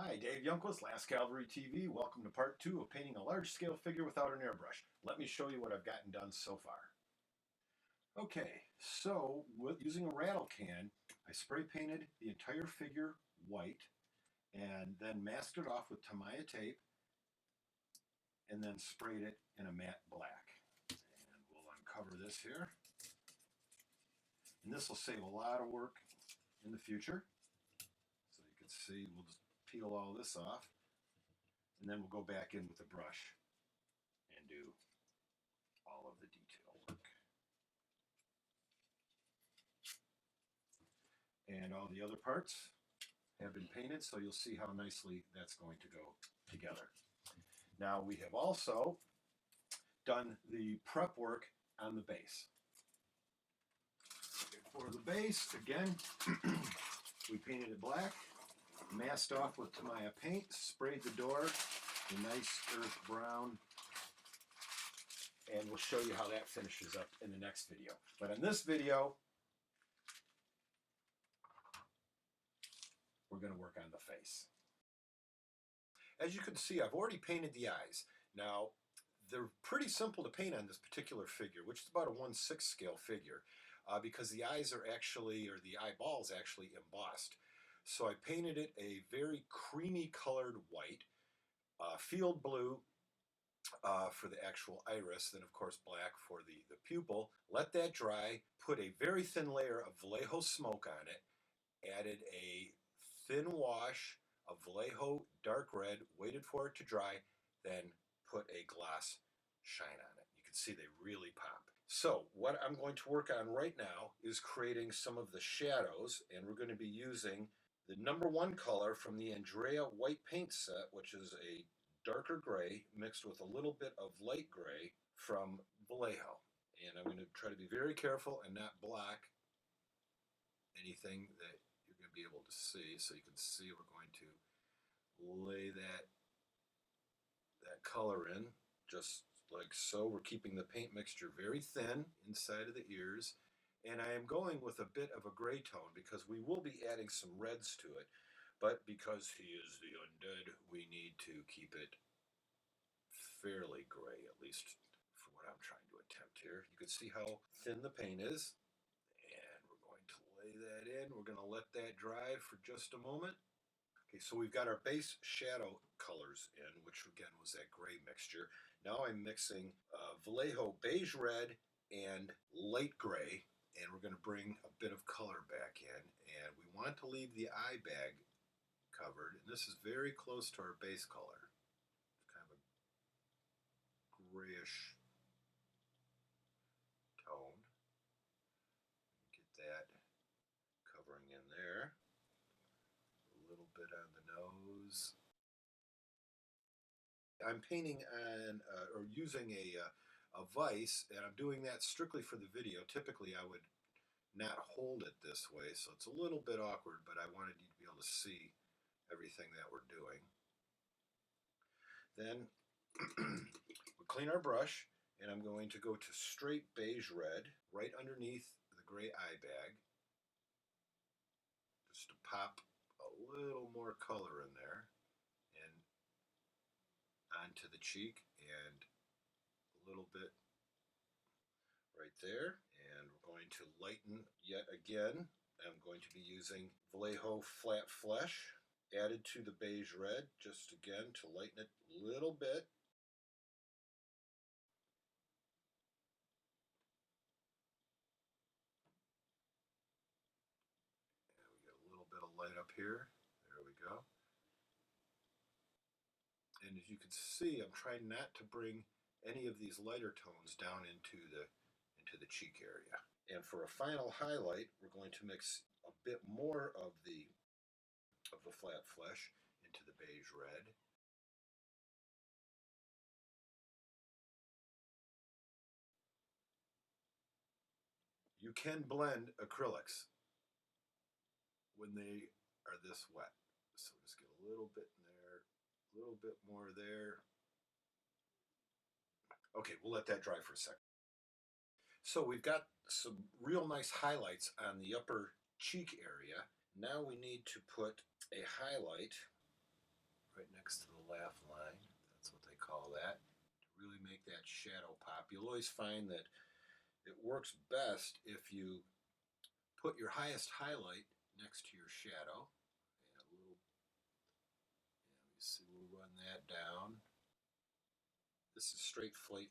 Hi, Dave Youngquist, Last Cavalry TV. Welcome to part 2 of painting a large-scale figure without an airbrush. Let me show you what I've gotten done so far. Okay, so using a rattle can, I spray painted the entire figure white and then masked it off with Tamiya tape and then sprayed it in a matte black. And we'll uncover this here. And this will save a lot of work in the future. So you can see, we'll just peel all this off. And then we'll go back in with the brush and do all of the detail work. And all the other parts have been painted, so you'll see how nicely that's going to go together. Now we have also done the prep work on the base. For the base, again, we painted it black, masked off with Tamiya paint, sprayed the door a nice earth brown, and we'll show you how that finishes up in the next video. But in this video, we're going to work on the face. As you can see, I've already painted the eyes. Now, they're pretty simple to paint on this particular figure, which is about a 1/6 scale figure, because the eyes are actually, or the eyeballs actually embossed. So I painted it a very creamy colored white, field blue for the actual iris, then of course black for the pupil. Let that dry, put a very thin layer of Vallejo smoke on it, added a thin wash of Vallejo dark red, waited for it to dry, then put a gloss shine on it. You can see they really pop. So what I'm going to work on right now is creating some of the shadows, and we're going to be using the #1 color from the Andrea white paint set, which is a darker gray mixed with a little bit of light gray from Vallejo. And I'm going to try to be very careful and not block anything that you're going to be able to see. So you can see we're going to lay that color in just like so. We're keeping the paint mixture very thin inside of the ears. And I am going with a bit of a gray tone because we will be adding some reds to it. But because he is the undead, we need to keep it fairly gray, at least for what I'm trying to attempt here. You can see how thin the paint is. And we're going to lay that in. We're going to let that dry for just a moment. Okay, so we've got our base shadow colors in, which again was that gray mixture. Now I'm mixing Vallejo beige red and light gray, and we're going to bring a bit of color back in. And we want to leave the eye bag covered, and this is very close to our base color. It's kind of a grayish tone. Get that covering in there. A little bit on the nose. I'm painting on, or using a vise, and I'm doing that strictly for the video. Typically I would not hold it this way, so it's a little bit awkward, but I wanted you to be able to see everything that we're doing. Then we'll clean our brush, and I'm going to go to straight beige red right underneath the gray eye bag, just to pop a little more color in there, and onto the cheek, and a little bit right there. And we're going to lighten yet again. I'm going to be using Vallejo flat flesh added to the beige red, just again to lighten it a little bit. And we get a little bit of light up here. There we go. And as you can see, I'm trying not to bring any of these lighter tones down into the cheek area. And for a final highlight, we're going to mix a bit more of the flat flesh into the beige red. You can blend acrylics when they are this wet. So just get a little bit in there, a little bit more there. Okay, we'll let that dry for a second. So we've got some real nice highlights on the upper cheek area. Now we need to put a highlight right next to the laugh line. That's what they call that. To really make that shadow pop. You'll always find that it works best if you put your highest highlight next to your shadow. And a little, let me see, we'll run that down. This is straight flat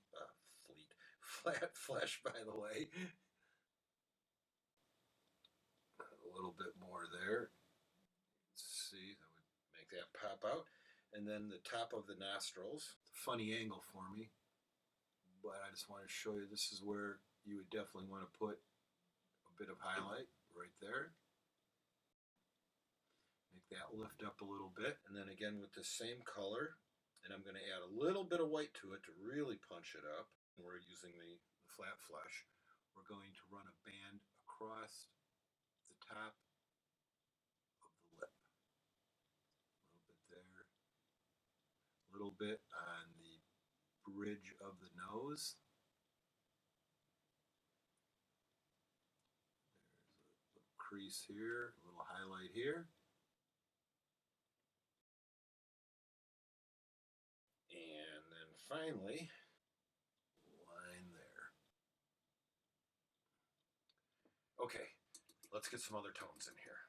flesh, by the way. A little bit more there. Let's see, that would make that pop out. And then the top of the nostrils. Funny angle for me, but I just want to show you this is where you would definitely want to put a bit of highlight right there. Make that lift up a little bit, and then again with the same color, and I'm going to add a little bit of white to it to really punch it up. We're using the flat flesh. We're going to run a band across the top of the lip. A little bit there, a little bit on the bridge of the nose. There's a little crease here, a little highlight here. And then finally, line there. Okay, let's get some other tones in here.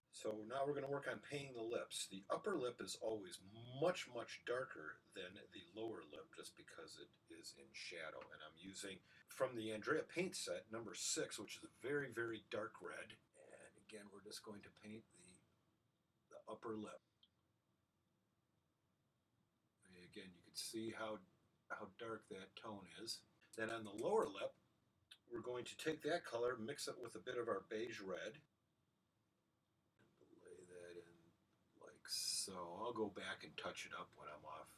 So now we're going to work on painting the lips. The upper lip is always much darker than the lower lip just because it is in shadow. And I'm using from the Andrea paint set number 6, which is a very dark red. And again, we're just going to paint the upper lip. And again, you can see how dark that tone is. Then on the lower lip, we're going to take that color, mix it with a bit of our beige red. So I'll go back and touch it up when I'm off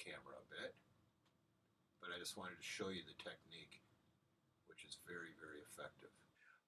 camera a bit. But I just wanted to show you the technique, which is very effective.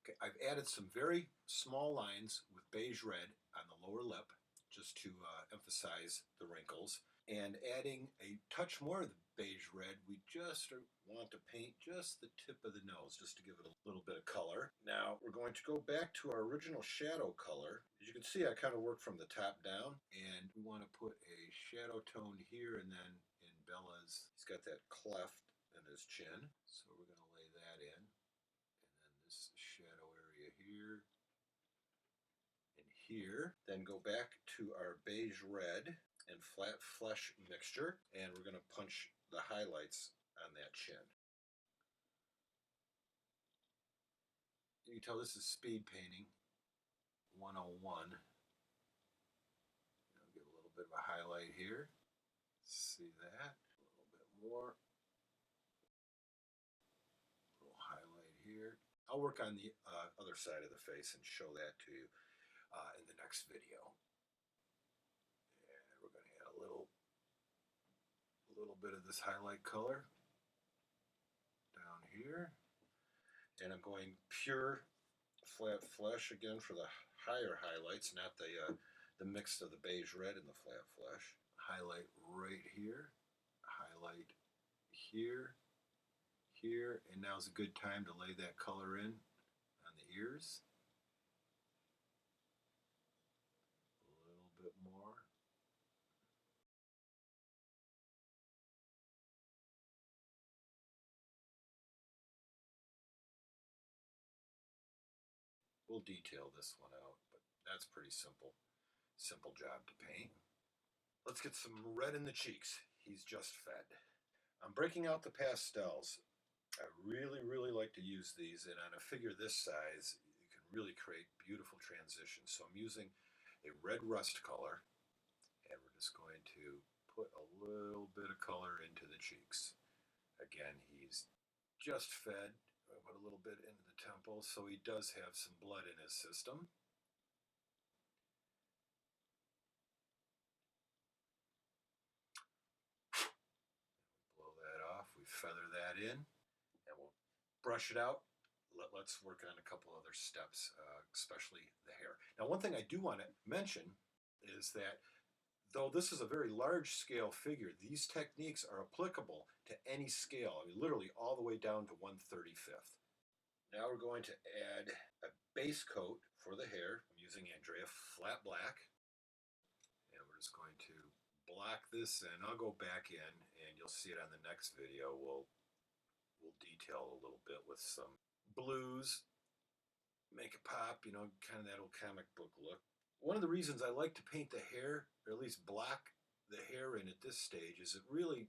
Okay, I've added some very small lines with beige red on the lower lip just to emphasize the wrinkles. And adding a touch more of the beige red, we just want to paint just the tip of the nose, just to give it a little bit of color. Now we're going to go back to our original shadow color. As you can see, I kind of work from the top down, and we want to put a shadow tone here, and then in Bela's, he's got that cleft in his chin, so we're going to lay that in. And then this shadow area here, and here. Then go back to our beige red and flat flesh mixture, and we're going to punch the highlights on that chin. You can tell this is speed painting 101. I'll give a little bit of a highlight here. See that? A little bit more. A little highlight here. I'll work on the other side of the face and show that to you in the next video. And we're going to add a little bit of this highlight color down here. And I'm going pure flat flesh again for the higher highlights, not the mix of the beige red and the flat flesh. Highlight right here, highlight here, here, and now's a good time to lay that color in on the ears. A little bit more. We'll detail this one out, but that's pretty simple job to paint. Let's get some red in the cheeks. He's just fed. I'm breaking out the pastels. I really like to use these, and on a figure this size, you can really create beautiful transitions. So I'm using a red rust color, and we're just going to put a little bit of color into the cheeks. Again, he's just fed. I put a little bit into the temple, so he does have some blood in his system. Blow that off, we feather that in, and we'll brush it out. Let's work on a couple other steps, especially the hair. Now, one thing I do want to mention is that though this is a very large scale figure, these techniques are applicable to any scale. I mean, literally all the way down to 1/35. Now we're going to add a base coat for the hair. I'm using Andrea Flat Black. And we're is going to block this in. I'll go back in and you'll see it on the next video. We'll detail a little bit with some blues, make it pop, you know, kind of that old comic book look. One of the reasons I like to paint the hair, or at least block the hair in at this stage, is it really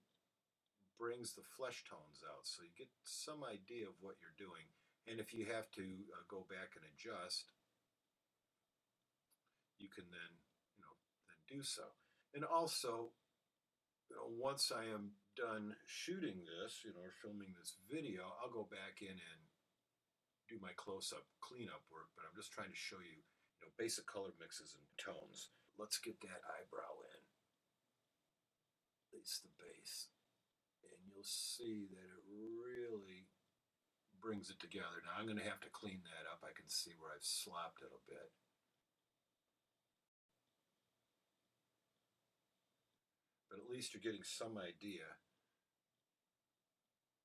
brings the flesh tones out, so you get some idea of what you're doing. And if you have to go back and adjust, you can then, then do so. And also, once I am done shooting this, or filming this video, I'll go back in and do my close-up cleanup work, but I'm just trying to show you, basic color mixes and tones. Let's get that eyebrow in, at least the base, and you'll see that it really brings it together. Now I'm going to have to clean that up. I can see where I've slopped it a bit. But at least you're getting some idea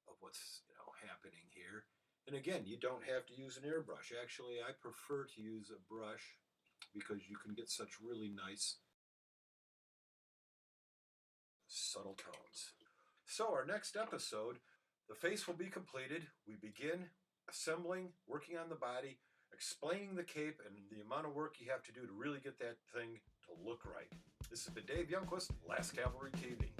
of what's happening here. And again, you don't have to use an airbrush. Actually, I prefer to use a brush because you can get such really nice subtle tones. So our next episode, the face will be completed. We begin assembling, working on the body, explaining the cape, and the amount of work you have to do to really get that thing to look right. This has been Dave Youngquist, Last Cavalry TV.